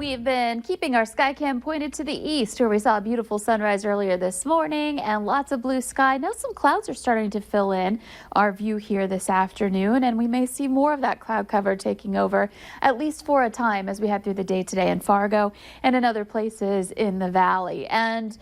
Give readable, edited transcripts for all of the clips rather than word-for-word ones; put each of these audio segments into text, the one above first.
we've been keeping our sky cam pointed to the east, where we saw a beautiful sunrise earlier this morning and lots of blue sky. Now some clouds are starting to fill in our view here this afternoon, and we may see more of that cloud cover taking over, at least for a time, as we head through the day today in Fargo and in other places in the valley. And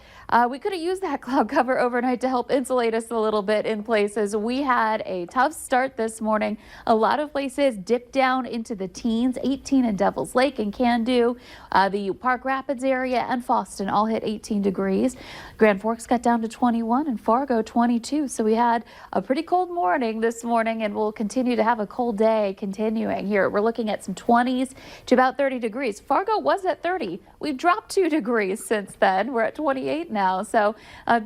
we could have used that cloud cover overnight to help insulate us a little bit in places. We had a tough start this morning. A lot of places dipped down into the teens, 18 in Devil's Lake and Can-Do. The Park Rapids area and Foston all hit 18 degrees. Grand Forks got down to 21 and Fargo 22. So we had a pretty cold morning this morning, and we'll continue to have a cold day continuing here. We're looking at some 20s to about 30 degrees. Fargo was at 30. We've dropped 2 degrees since then. We're at 28 now. So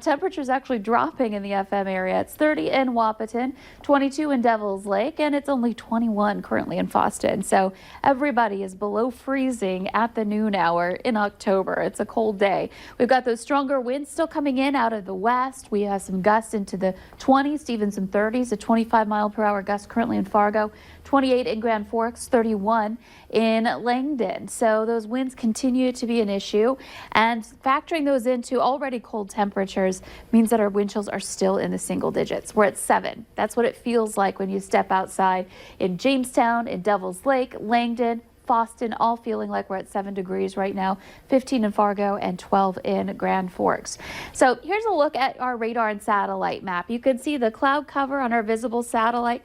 temperatures actually dropping in the FM area. It's 30 in Wahpeton, 22 in Devil's Lake, and it's only 21 currently in Foston. So everybody is below freezing at the noon hour in October. It's a cold day. We've got those stronger winds still coming in out of the west. We have some gusts into the 20s, even some 30s, a 25-mile-per-hour gust currently in Fargo, 28 in Grand Forks, 31 in Langdon. So those winds continue to be an issue, and factoring those into already cold temperatures means that our wind chills are still in the single digits. We're at 7. That's what it feels like when you step outside in Jamestown, in Devil's Lake, Langdon, Foston, all feeling like we're at 7 degrees right now, 15 in Fargo and 12 in Grand Forks. So here's a look at our radar and satellite map. You can see the cloud cover on our visible satellite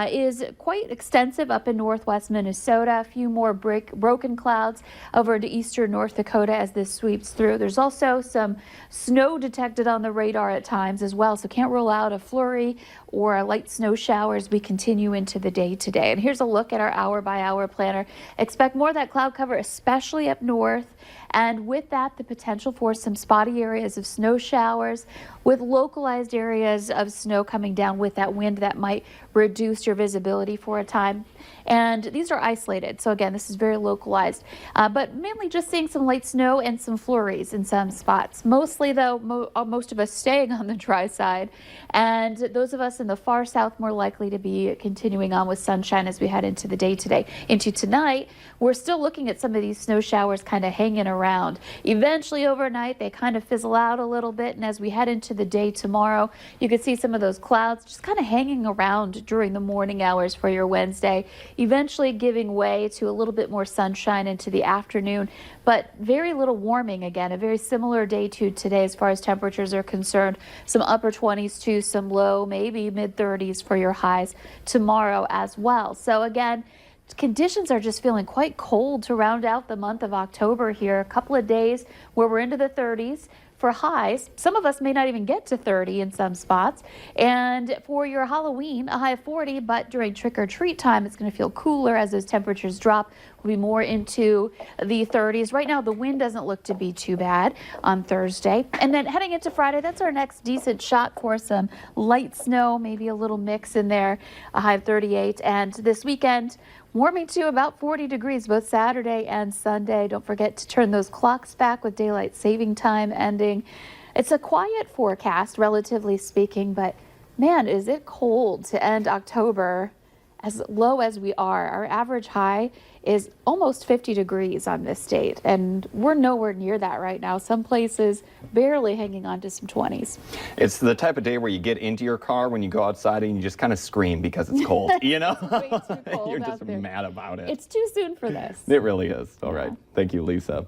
is quite extensive up in northwest Minnesota. A few more broken clouds over into eastern North Dakota as this sweeps through. There's also some snow detected on the radar at times as well, so can't rule out a flurry or a light snow shower as we continue into the day today. And here's a look at our hour-by-hour planner. Expect more of that cloud cover, especially up north, and with that, the potential for some spotty areas of snow showers with localized areas of snow coming down with that wind that might reduce your visibility for a time. And these are isolated, so again, this is very localized, but mainly just seeing some light snow and some flurries in some spots. Mostly, though, most of us staying on the dry side, and those of us in the far south more likely to be continuing on with sunshine as we head into the day today. Into tonight, we're still looking at some of these snow showers kind of hanging around. Eventually overnight, they kind of fizzle out a little bit, and as we head into the day tomorrow, you can see some of those clouds just kind of hanging around during the morning hours for your Wednesday, eventually giving way to a little bit more sunshine into the afternoon, but very little warming again. A very similar day to today as far as temperatures are concerned. Some upper 20s to some low, maybe mid 30s for your highs tomorrow as well. So again, conditions are just feeling quite cold to round out the month of October here. A couple of days where we're into the 30s for highs. Some of us may not even get to 30 in some spots. And for your Halloween, a high of 40, but during trick-or-treat time, it's going to feel cooler as those temperatures drop. We'll be more into the 30s. Right now, the wind doesn't look to be too bad on Thursday. And then heading into Friday, that's our next decent shot for some light snow, maybe a little mix in there, a high of 38. And this weekend, warming to about 40 degrees both Saturday and Sunday. Don't forget to turn those clocks back with daylight saving time ending. It's a quiet forecast, relatively speaking, but man, is it cold to end October as low as we are. Our average high is almost 50 degrees on this date, and we're nowhere near that right now. Some places barely hanging on to some 20s. It's the type of day where you get into your car when you go outside and you just kind of scream because it's cold, you know? Way too cold You're out just there. mad about it. It's too soon for this. It really is. All right. Thank you, Lisa.